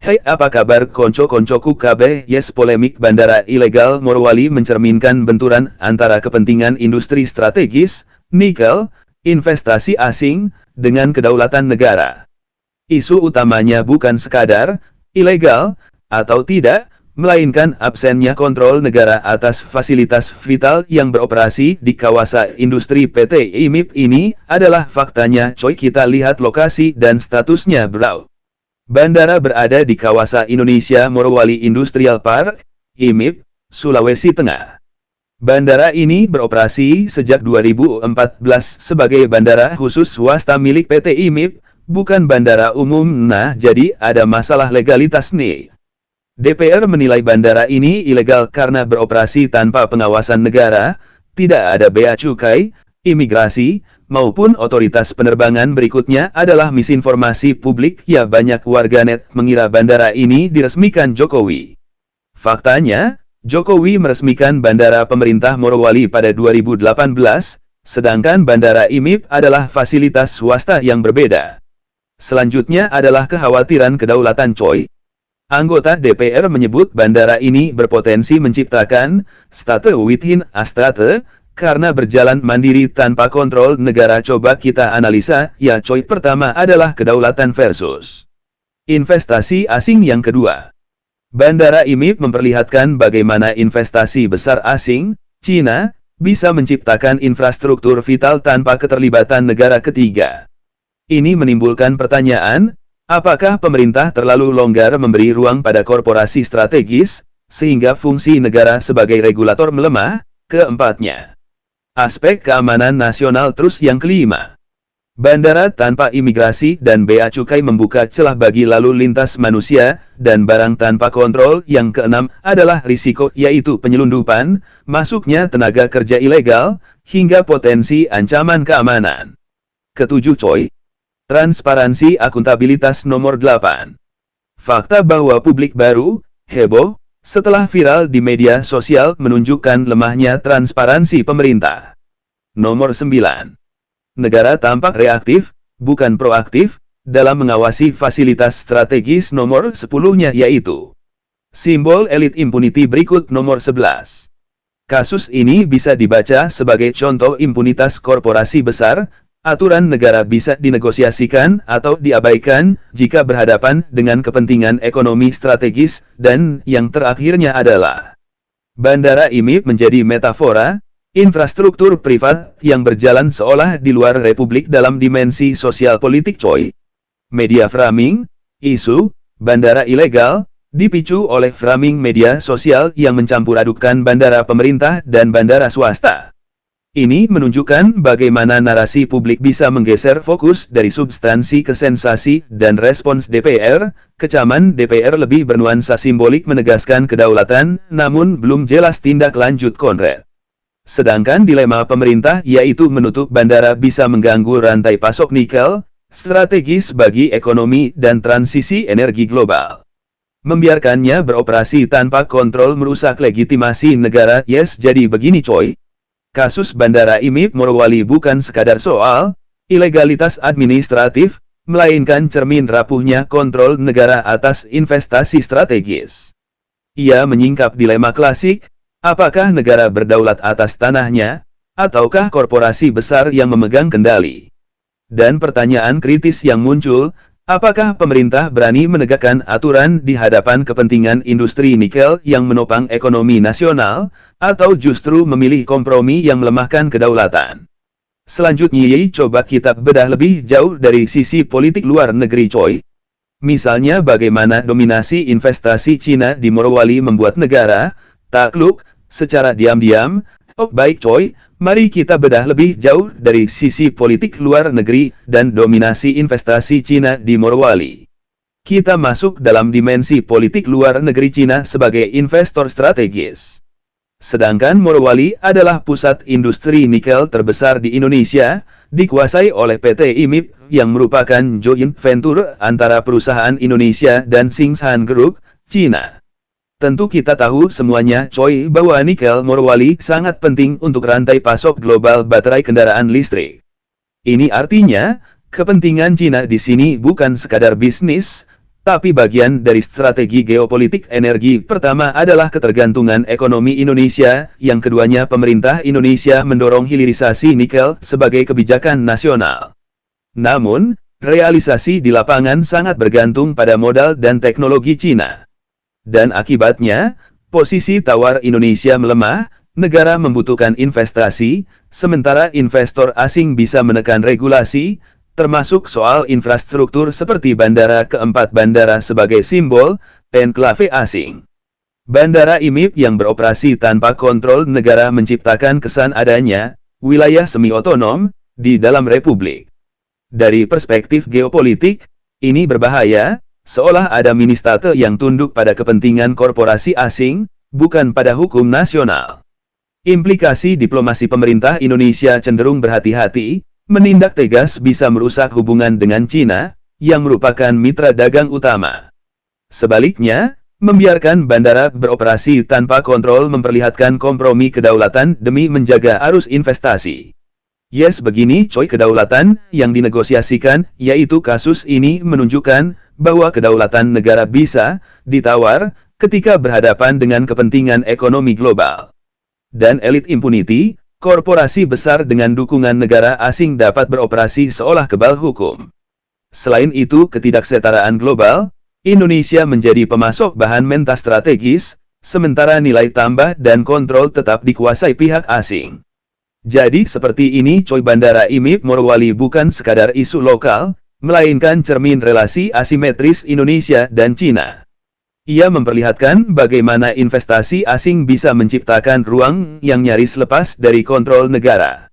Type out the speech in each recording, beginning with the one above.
Hai, apa kabar konco-koncoku kabeh? Yes, polemik bandara ilegal Morowali mencerminkan benturan antara kepentingan industri strategis, nikel, investasi asing, dengan kedaulatan negara. Isu utamanya bukan sekadar ilegal atau tidak, melainkan absennya kontrol negara atas fasilitas vital yang beroperasi di kawasan industri PT IMIP ini adalah faktanya. Coy, kita lihat lokasi dan statusnya, bro. Bandara berada di kawasan Indonesia Morowali Industrial Park, IMIP, Sulawesi Tengah. Bandara ini beroperasi sejak 2014 sebagai bandara khusus swasta milik PT IMIP, bukan bandara umum. Nah, jadi ada masalah legalitas nih. DPR menilai bandara ini ilegal karena beroperasi tanpa pengawasan negara, tidak ada bea cukai, imigrasi, maupun otoritas penerbangan. Berikutnya adalah misinformasi publik. Ya, banyak warganet mengira bandara ini diresmikan Jokowi. Faktanya, Jokowi meresmikan bandara pemerintah Morowali pada 2018, sedangkan bandara IMIP adalah fasilitas swasta yang berbeda. Selanjutnya adalah kekhawatiran kedaulatan, coy. Anggota DPR menyebut bandara ini berpotensi menciptakan state within a state, karena berjalan mandiri tanpa kontrol negara. Coba kita analisa, ya coy. Pertama adalah kedaulatan versus investasi asing. Yang kedua, bandara IMIP memperlihatkan bagaimana investasi besar asing, Cina, bisa menciptakan infrastruktur vital tanpa keterlibatan negara ketiga. Ini menimbulkan pertanyaan, apakah pemerintah terlalu longgar memberi ruang pada korporasi strategis, sehingga fungsi negara sebagai regulator melemah? Keempatnya, aspek keamanan nasional. Terus yang kelima, bandara tanpa imigrasi dan bea cukai membuka celah bagi lalu lintas manusia dan barang tanpa kontrol. Yang keenam adalah risiko, yaitu penyelundupan, masuknya tenaga kerja ilegal, hingga potensi ancaman keamanan. Ketujuh, coy, transparansi akuntabilitas. Nomor 8. Fakta bahwa publik baru heboh setelah viral di media sosial menunjukkan lemahnya transparansi pemerintah. Nomor 9. Negara tampak reaktif, bukan proaktif, dalam mengawasi fasilitas strategis. Nomor 10-nya yaitu simbol elite impunity. Berikut nomor 11. Kasus ini bisa dibaca sebagai contoh impunitas korporasi besar. Aturan negara bisa dinegosiasikan atau diabaikan jika berhadapan dengan kepentingan ekonomi strategis. Dan yang terakhirnya adalah bandara IMIP menjadi metafora infrastruktur privat yang berjalan seolah di luar republik dalam dimensi sosial politik, coy. Media framing isu bandara ilegal dipicu oleh framing media sosial yang mencampur adukkan bandara pemerintah dan bandara swasta. Ini menunjukkan bagaimana narasi publik bisa menggeser fokus dari substansi ke sensasi. Dan respons DPR, kecaman DPR lebih bernuansa simbolik menegaskan kedaulatan, namun belum jelas tindak lanjut konkret. Sedangkan dilema pemerintah yaitu menutup bandara bisa mengganggu rantai pasok nikel, strategis bagi ekonomi dan transisi energi global. Membiarkannya beroperasi tanpa kontrol merusak legitimasi negara. Yes, jadi begini, coy. Kasus bandara IMIP Morowali bukan sekadar soal ilegalitas administratif, melainkan cermin rapuhnya kontrol negara atas investasi strategis. Ia menyingkap dilema klasik, apakah negara berdaulat atas tanahnya, ataukah korporasi besar yang memegang kendali? Dan pertanyaan kritis yang muncul, apakah pemerintah berani menegakkan aturan di hadapan kepentingan industri nikel yang menopang ekonomi nasional, atau justru memilih kompromi yang melemahkan kedaulatan? Selanjutnya, coba kita bedah lebih jauh dari sisi politik luar negeri, coy. Misalnya bagaimana dominasi investasi Cina di Morowali membuat negara takluk secara diam-diam. Oh, baik, coy. Mari kita bedah lebih jauh dari sisi politik luar negeri dan dominasi investasi Cina di Morowali. Kita masuk dalam dimensi politik luar negeri. Cina sebagai investor strategis. Sedangkan Morowali adalah pusat industri nikel terbesar di Indonesia, dikuasai oleh PT IMIP yang merupakan joint venture antara perusahaan Indonesia dan Tsingshan Group, Cina. Tentu kita tahu semuanya, coy, bahwa nikel Morowali sangat penting untuk rantai pasok global baterai kendaraan listrik. Ini artinya, kepentingan Cina di sini bukan sekadar bisnis, tapi bagian dari strategi geopolitik energi. Pertama adalah ketergantungan ekonomi Indonesia, yang keduanya pemerintah Indonesia mendorong hilirisasi nikel sebagai kebijakan nasional. Namun, realisasi di lapangan sangat bergantung pada modal dan teknologi Cina. Dan akibatnya, posisi tawar Indonesia melemah, negara membutuhkan investasi, sementara investor asing bisa menekan regulasi, termasuk soal infrastruktur seperti bandara. Keempat, bandara sebagai simbol enklave asing. Bandara IMIP yang beroperasi tanpa kontrol negara menciptakan kesan adanya wilayah semi-otonom di dalam republik. Dari perspektif geopolitik, ini berbahaya, seolah ada mini state yang tunduk pada kepentingan korporasi asing, bukan pada hukum nasional. Implikasi diplomasi pemerintah Indonesia cenderung berhati-hati, menindak tegas bisa merusak hubungan dengan Cina, yang merupakan mitra dagang utama. Sebaliknya, membiarkan bandara beroperasi tanpa kontrol memperlihatkan kompromi kedaulatan demi menjaga arus investasi. Yes, begini coy, kedaulatan yang dinegosiasikan, yaitu kasus ini menunjukkan bahwa kedaulatan negara bisa ditawar ketika berhadapan dengan kepentingan ekonomi global. Dan elite impunity, korporasi besar dengan dukungan negara asing dapat beroperasi seolah kebal hukum. Selain itu, ketidaksetaraan global, Indonesia menjadi pemasok bahan mentah strategis, sementara nilai tambah dan kontrol tetap dikuasai pihak asing. Jadi seperti ini coy, bandara IMIP Morowali bukan sekadar isu lokal, melainkan cermin relasi asimetris Indonesia dan Cina. Ia memperlihatkan bagaimana investasi asing bisa menciptakan ruang yang nyaris lepas dari kontrol negara.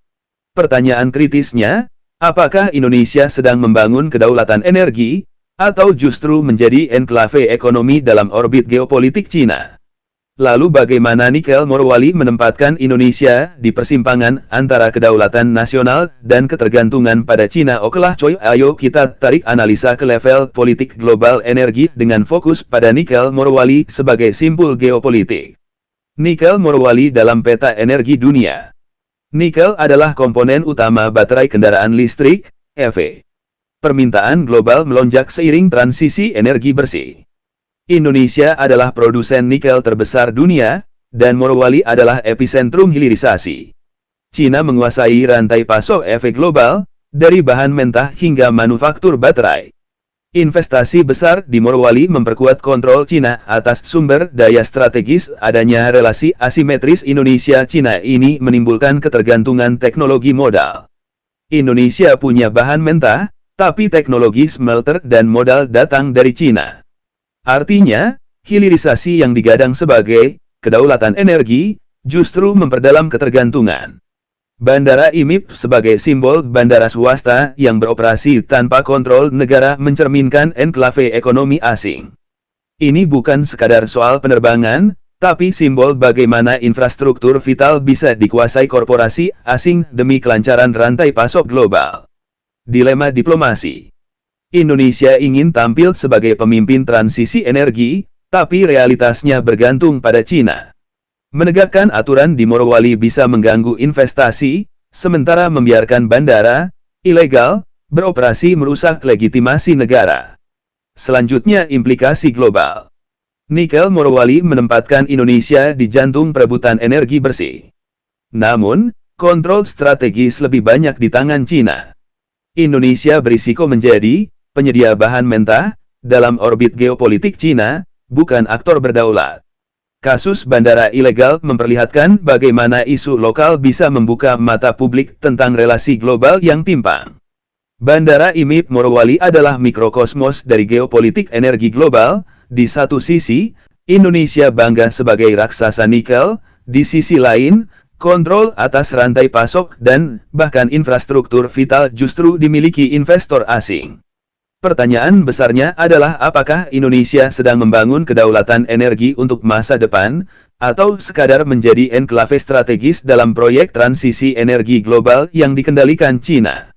Pertanyaan kritisnya, apakah Indonesia sedang membangun kedaulatan energi, atau justru menjadi enklave ekonomi dalam orbit geopolitik Cina? Lalu bagaimana nikel Morowali menempatkan Indonesia di persimpangan antara kedaulatan nasional dan ketergantungan pada Cina? Okelah coy, ayo kita tarik analisa ke level politik global energi dengan fokus pada nikel Morowali sebagai simpul geopolitik. Nikel Morowali dalam peta energi dunia. Nikel adalah komponen utama baterai kendaraan listrik, EV. Permintaan global melonjak seiring transisi energi bersih. Indonesia adalah produsen nikel terbesar dunia, dan Morowali adalah epicentrum hilirisasi. Cina menguasai rantai pasok EV global, dari bahan mentah hingga manufaktur baterai. Investasi besar di Morowali memperkuat kontrol Cina atas sumber daya strategis. Adanya relasi asimetris Indonesia-Cina ini menimbulkan ketergantungan teknologi modal. Indonesia punya bahan mentah, tapi teknologi smelter dan modal datang dari Cina. Artinya, hilirisasi yang digadang sebagai kedaulatan energi justru memperdalam ketergantungan. Bandara IMIP sebagai simbol bandara swasta yang beroperasi tanpa kontrol negara mencerminkan enklave ekonomi asing. Ini bukan sekadar soal penerbangan, tapi simbol bagaimana infrastruktur vital bisa dikuasai korporasi asing demi kelancaran rantai pasok global. Dilema diplomasi. Indonesia ingin tampil sebagai pemimpin transisi energi, tapi realitasnya bergantung pada Cina. Menegakkan aturan di Morowali bisa mengganggu investasi, sementara membiarkan bandara ilegal beroperasi merusak legitimasi negara. Selanjutnya, implikasi global. Nikel Morowali menempatkan Indonesia di jantung perebutan energi bersih. Namun, kontrol strategis lebih banyak di tangan Cina. Indonesia berisiko menjadi penyedia bahan mentah dalam orbit geopolitik Cina, bukan aktor berdaulat. Kasus bandara ilegal memperlihatkan bagaimana isu lokal bisa membuka mata publik tentang relasi global yang timpang. Bandara IMIP Morowali adalah mikrokosmos dari geopolitik energi global. Di satu sisi, Indonesia bangga sebagai raksasa nikel, di sisi lain, kontrol atas rantai pasok dan bahkan infrastruktur vital justru dimiliki investor asing. Pertanyaan besarnya adalah apakah Indonesia sedang membangun kedaulatan energi untuk masa depan, atau sekadar menjadi enklave strategis dalam proyek transisi energi global yang dikendalikan Cina.